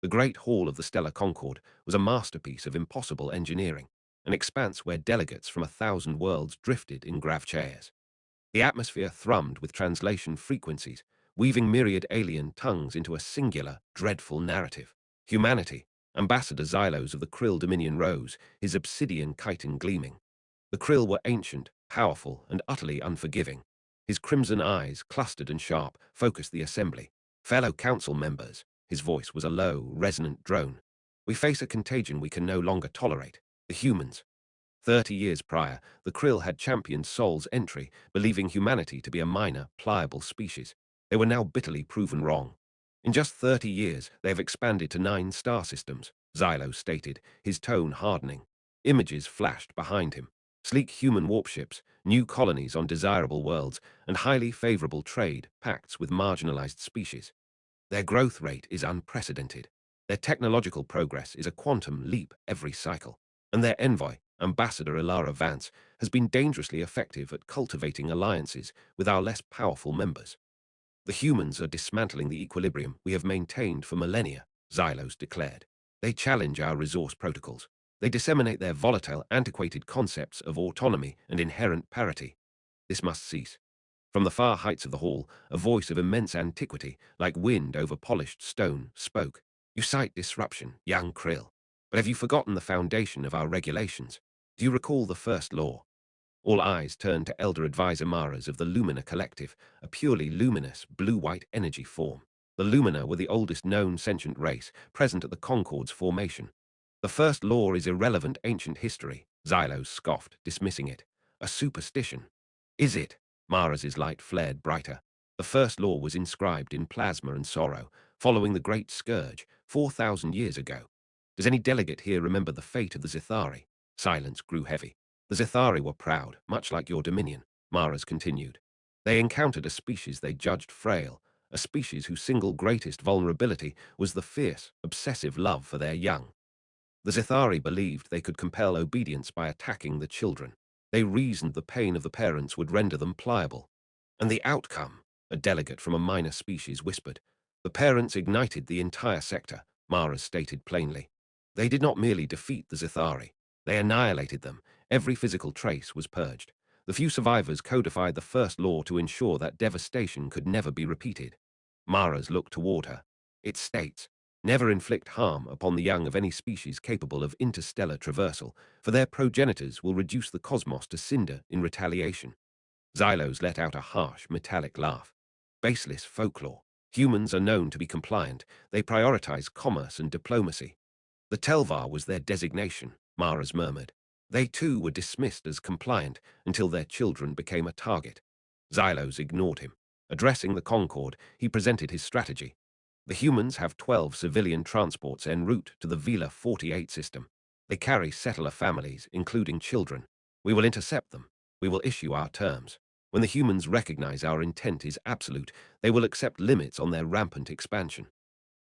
The Great Hall of the Stellar Concord was a masterpiece of impossible engineering, an expanse where delegates from 1,000 worlds drifted in grav chairs. The atmosphere thrummed with translation frequencies, weaving myriad alien tongues into a singular, dreadful narrative. Humanity, Ambassador Xylos of the Krill Dominion rose, his obsidian chitin gleaming. The Krill were ancient, powerful, and utterly unforgiving. His crimson eyes, clustered and sharp, focused the assembly. Fellow council members, his voice was a low, resonant drone. We face a contagion we can no longer tolerate. The humans. 30 years prior, the Krill had championed Sol's entry, believing humanity to be a minor, pliable species. They were now bitterly proven wrong. In just 30 years, they have expanded to 9 star systems, Xylo stated, his tone hardening. Images flashed behind him. Sleek human warp ships, new colonies on desirable worlds, and highly favorable trade pacts with marginalized species. Their growth rate is unprecedented. Their technological progress is a quantum leap every cycle. And their envoy, Ambassador Ilara Vance, has been dangerously effective at cultivating alliances with our less powerful members. The humans are dismantling the equilibrium we have maintained for millennia, Xylos declared. They challenge our resource protocols. They disseminate their volatile, antiquated concepts of autonomy and inherent parity. This must cease. From the far heights of the hall, a voice of immense antiquity, like wind over polished stone, spoke. You cite disruption, young Krill. But have you forgotten the foundation of our regulations? Do you recall the first law? All eyes turned to Elder Advisor Maras of the Lumina Collective, a purely luminous, blue-white energy form. The Lumina were the oldest known sentient race, present at the Concord's formation. The first law is irrelevant ancient history, Xylos scoffed, dismissing it. A superstition. Is it? Maras's light flared brighter. The first law was inscribed in plasma and sorrow, following the Great Scourge, 4,000 years ago. Does any delegate here remember the fate of the Zithari? Silence grew heavy. The Zithari were proud, much like your dominion, Maras continued. They encountered a species they judged frail, a species whose single greatest vulnerability was the fierce, obsessive love for their young. The Zithari believed they could compel obedience by attacking the children. They reasoned the pain of the parents would render them pliable. And the outcome, a delegate from a minor species whispered. The parents ignited the entire sector, Maras stated plainly. They did not merely defeat the Zithari. They annihilated them. Every physical trace was purged. The few survivors codified the first law to ensure that devastation could never be repeated. Maras looked toward her. It states, never inflict harm upon the young of any species capable of interstellar traversal, for their progenitors will reduce the cosmos to cinder in retaliation. Xylos let out a harsh, metallic laugh. Baseless folklore. Humans are known to be compliant. They prioritize commerce and diplomacy. The Telvar was their designation, Maras murmured. They too were dismissed as compliant until their children became a target. Xylos ignored him. Addressing the Concord, he presented his strategy. The humans have 12 civilian transports en route to the Vela 48 system. They carry settler families, including children. We will intercept them. We will issue our terms. When the humans recognize our intent is absolute, they will accept limits on their rampant expansion.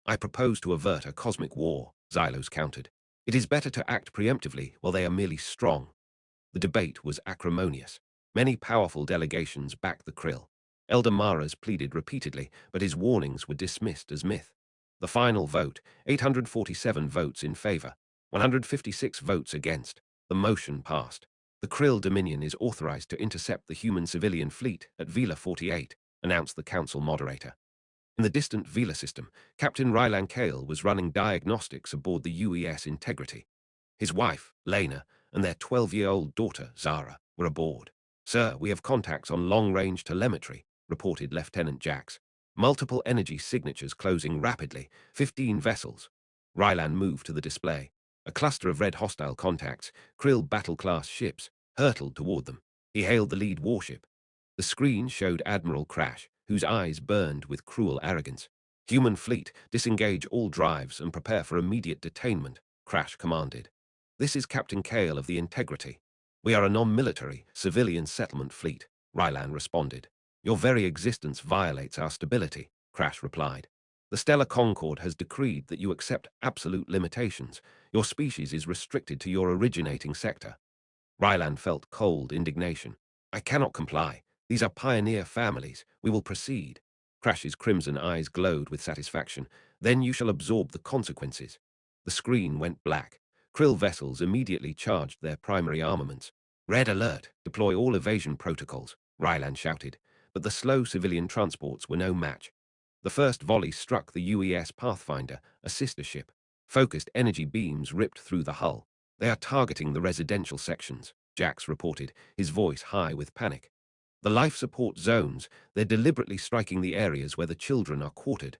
I propose to avert a cosmic war, Xylos countered. It is better to act preemptively while they are merely strong. The debate was acrimonious. Many powerful delegations backed the Krill. Elder Maras pleaded repeatedly, but his warnings were dismissed as myth. The final vote, 847 votes in favor, 156 votes against. The motion passed. The Krill Dominion is authorized to intercept the human civilian fleet at Vela 48, announced the council moderator. In the distant Vela system, Captain Rylan Kale was running diagnostics aboard the UES Integrity. His wife, Lena, and their 12-year-old daughter, Zara, were aboard. Sir, we have contacts on long-range telemetry, reported Lieutenant Jax. Multiple energy signatures closing rapidly, 15 vessels. Rylan moved to the display. A cluster of red hostile contacts, Krill battle-class ships, hurtled toward them. He hailed the lead warship. The screen showed Admiral Crash, whose eyes burned with cruel arrogance. Human fleet, disengage all drives and prepare for immediate detainment, Crash commanded. This is Captain Kale of the Integrity. We are a non-military, civilian settlement fleet, Rylan responded. Your very existence violates our stability, Crash replied. The Stellar Concord has decreed that you accept absolute limitations. Your species is restricted to your originating sector. Rylan felt cold indignation. I cannot comply. These are pioneer families. We will proceed. Crash's crimson eyes glowed with satisfaction. Then you shall absorb the consequences. The screen went black. Krill vessels immediately charged their primary armaments. Red alert! Deploy all evasion protocols, Rylan shouted, but the slow civilian transports were no match. The first volley struck the UES Pathfinder, a sister ship. Focused energy beams ripped through the hull. They are targeting the residential sections, Jax reported, his voice high with panic. The life support zones, they're deliberately striking the areas where the children are quartered.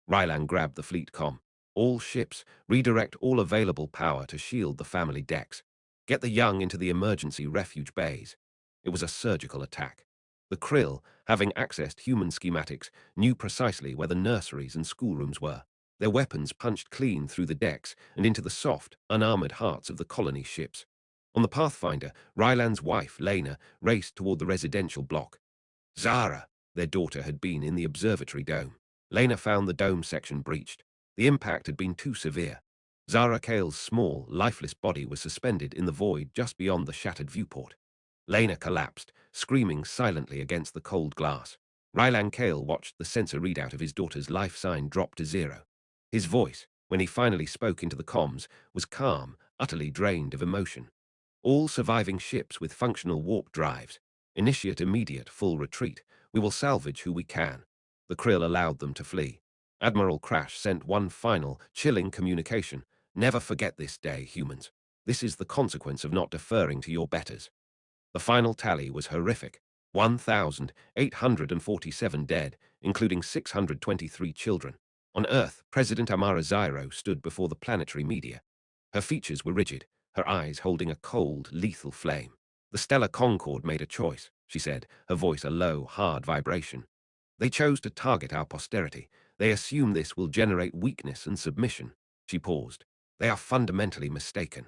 Rylan grabbed the fleet comm. All ships, redirect all available power to shield the family decks. Get the young into the emergency refuge bays. It was a surgical attack. The Krill, having accessed human schematics, knew precisely where the nurseries and schoolrooms were. Their weapons punched clean through the decks and into the soft, unarmored hearts of the colony ships. On the Pathfinder, Ryland's wife, Lena, raced toward the residential block. Zara, their daughter, had been in the observatory dome. Lena found the dome section breached. The impact had been too severe. Zara Kale's small, lifeless body was suspended in the void just beyond the shattered viewport. Lena collapsed, screaming silently against the cold glass. Rylan Kale watched the sensor readout of his daughter's life sign drop to 0. His voice, when he finally spoke into the comms, was calm, utterly drained of emotion. All surviving ships with functional warp drives. Initiate immediate full retreat. We will salvage who we can. The Krill allowed them to flee. Admiral Crash sent one final, chilling communication. Never forget this day, humans. This is the consequence of not deferring to your betters. The final tally was horrific. 1,847 dead, including 623 children. On Earth, President Amara Zyro stood before the planetary media. Her features were rigid, her eyes holding a cold, lethal flame. The Stellar Concord made a choice, she said, her voice a low, hard vibration. They chose to target our posterity. They assume this will generate weakness and submission. She paused. They are fundamentally mistaken.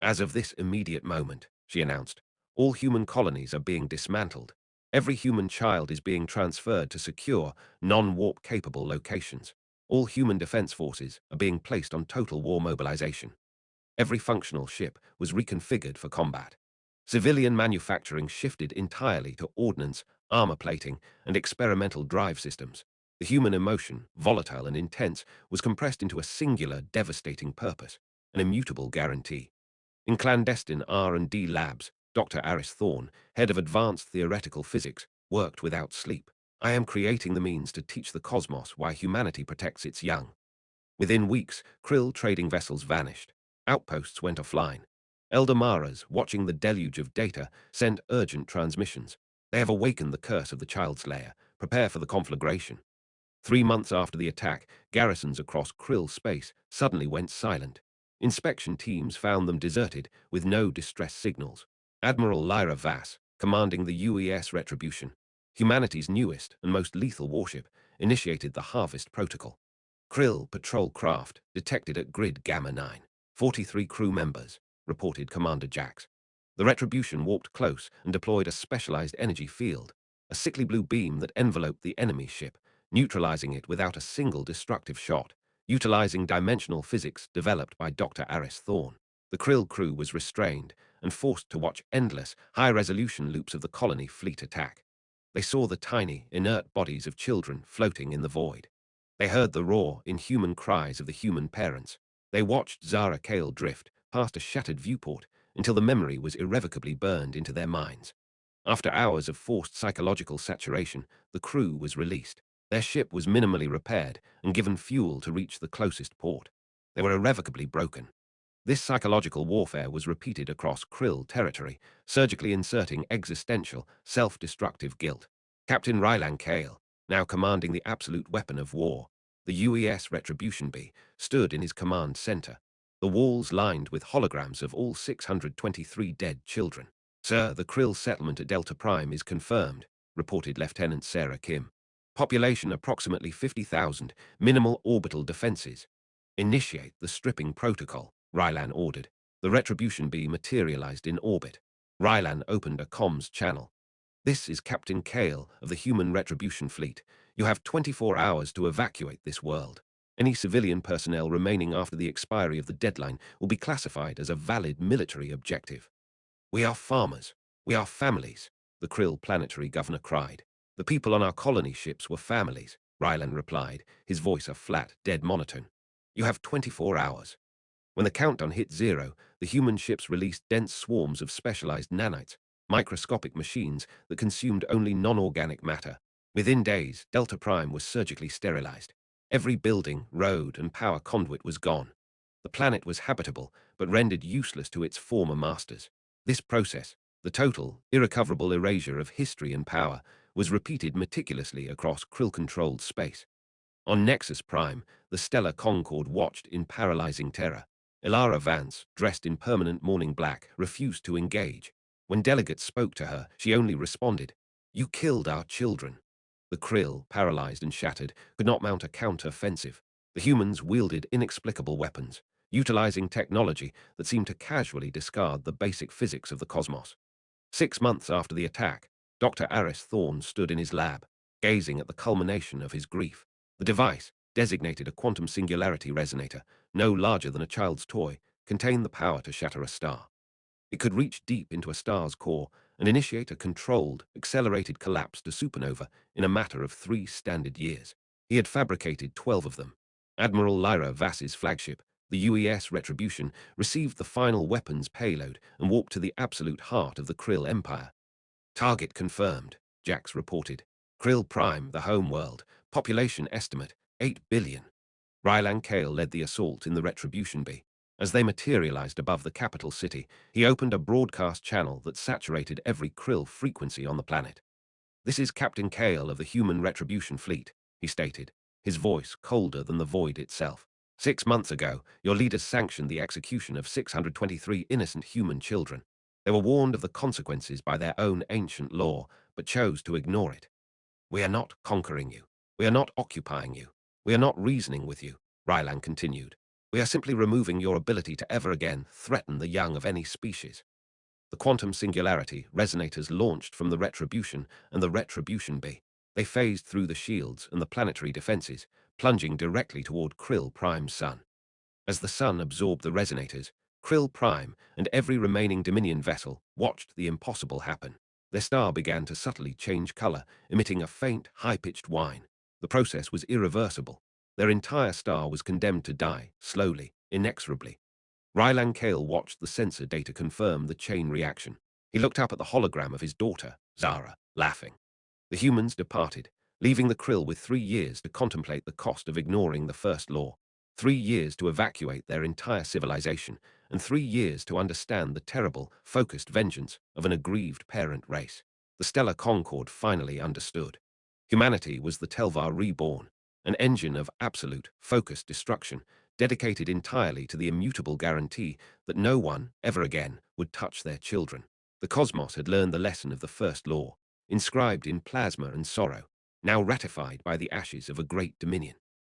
As of this immediate moment, she announced, all human colonies are being dismantled. Every human child is being transferred to secure, non-warp capable locations. All human defense forces are being placed on total war mobilization. Every functional ship was reconfigured for combat. Civilian manufacturing shifted entirely to ordnance, armor plating, and experimental drive systems. The human emotion, volatile and intense, was compressed into a singular, devastating purpose, an immutable guarantee. In clandestine R&D labs, Dr. Aris Thorne, head of advanced theoretical physics, worked without sleep. I am creating the means to teach the cosmos why humanity protects its young. Within weeks, Krill trading vessels vanished. Outposts went offline. Eldamaras, watching the deluge of data, sent urgent transmissions. They have awakened the curse of the child slayer. Prepare for the conflagration. 3 months after the attack, garrisons across Krill space suddenly went silent. Inspection teams found them deserted, with no distress signals. Admiral Lyra Vass, commanding the UES Retribution, humanity's newest and most lethal warship, initiated the Harvest Protocol. Krill patrol craft detected at Grid Gamma 9. 43 crew members, reported Commander Jax. The Retribution warped close and deployed a specialized energy field, a sickly blue beam that enveloped the enemy ship, neutralizing it without a single destructive shot. Utilizing dimensional physics developed by Dr. Aris Thorne, the Krill crew was restrained and forced to watch endless, high-resolution loops of the colony fleet attack. They saw the tiny, inert bodies of children floating in the void. They heard the raw, inhuman cries of the human parents. They watched Zara Kale drift past a shattered viewport until the memory was irrevocably burned into their minds. After hours of forced psychological saturation, the crew was released. Their ship was minimally repaired and given fuel to reach the closest port. They were irrevocably broken. This psychological warfare was repeated across Krill territory, surgically inserting existential, self-destructive guilt. Captain Rylan Kale, now commanding the absolute weapon of war, the UES Retribution B, stood in his command center, the walls lined with holograms of all 623 dead children. Sir, the Krill settlement at Delta Prime is confirmed, reported Lieutenant Sarah Kim. Population approximately 50,000, minimal orbital defenses. Initiate the stripping protocol, Rylan ordered. The Retribution B materialized in orbit. Rylan opened a comms channel. This is Captain Kale of the Human Retribution Fleet. You have 24 hours to evacuate this world. Any civilian personnel remaining after the expiry of the deadline will be classified as a valid military objective. We are farmers. We are families, the Krill planetary governor cried. The people on our colony ships were families. Rylan replied, his voice a flat, dead monotone. You have 24 hours. When the countdown hit zero, the human ships released dense swarms of specialized nanites, microscopic machines that consumed only non-organic matter. Within days, Delta Prime was surgically sterilized. Every building, road, and power conduit was gone. The planet was habitable, but rendered useless to its former masters. This process, the total, irrecoverable erasure of history and power, was repeated meticulously across Krill-controlled space. On Nexus Prime, the stellar Concord watched in paralyzing terror. Ilara Vance, dressed in permanent mourning black, refused to engage. When delegates spoke to her, she only responded, "You killed our children." The Krill, paralyzed and shattered, could not mount a counter-offensive. The humans wielded inexplicable weapons, utilizing technology that seemed to casually discard the basic physics of the cosmos. 6 months after the attack, Dr. Aris Thorne stood in his lab, gazing at the culmination of his grief. The device, designated a quantum singularity resonator, no larger than a child's toy, contained the power to shatter a star. It could reach deep into a star's core and initiate a controlled, accelerated collapse to supernova in a matter of 3 standard years. He had fabricated 12 of them. Admiral Lyra Vass's flagship, the UES Retribution, received the final weapons payload and warped to the absolute heart of the Krill Empire. Target confirmed, Jax reported. Krill Prime, the home world. Population estimate, 8 billion. Rylan Kale led the assault in the Retribution B. As they materialized above the capital city, he opened a broadcast channel that saturated every Krill frequency on the planet. "This is Captain Kale of the Human Retribution Fleet," he stated, his voice colder than the void itself. "6 months ago, your leaders sanctioned the execution of 623 innocent human children. They were warned of the consequences by their own ancient law, but chose to ignore it. We are not conquering you. We are not occupying you. We are not reasoning with you," Rylan continued. "We are simply removing your ability to ever again threaten the young of any species." The quantum singularity resonators launched from the Retribution and the Retribution B. They phased through the shields and the planetary defenses, plunging directly toward Krill Prime's sun. As the sun absorbed the resonators, Krill Prime and every remaining Dominion vessel watched the impossible happen. Their star began to subtly change color, emitting a faint, high-pitched whine. The process was irreversible. Their entire star was condemned to die, slowly, inexorably. Rylan Kale watched the sensor data confirm the chain reaction. He looked up at the hologram of his daughter, Zara, laughing. The humans departed, leaving the Krill with 3 years to contemplate the cost of ignoring the first law, 3 years to evacuate their entire civilization, and 3 years to understand the terrible, focused vengeance of an aggrieved parent race. The Stellar Concord finally understood. Humanity was the Telvar reborn, an engine of absolute, focused destruction, dedicated entirely to the immutable guarantee that no one, ever again, would touch their children. The cosmos had learned the lesson of the first law, inscribed in plasma and sorrow, now ratified by the ashes of a great dominion.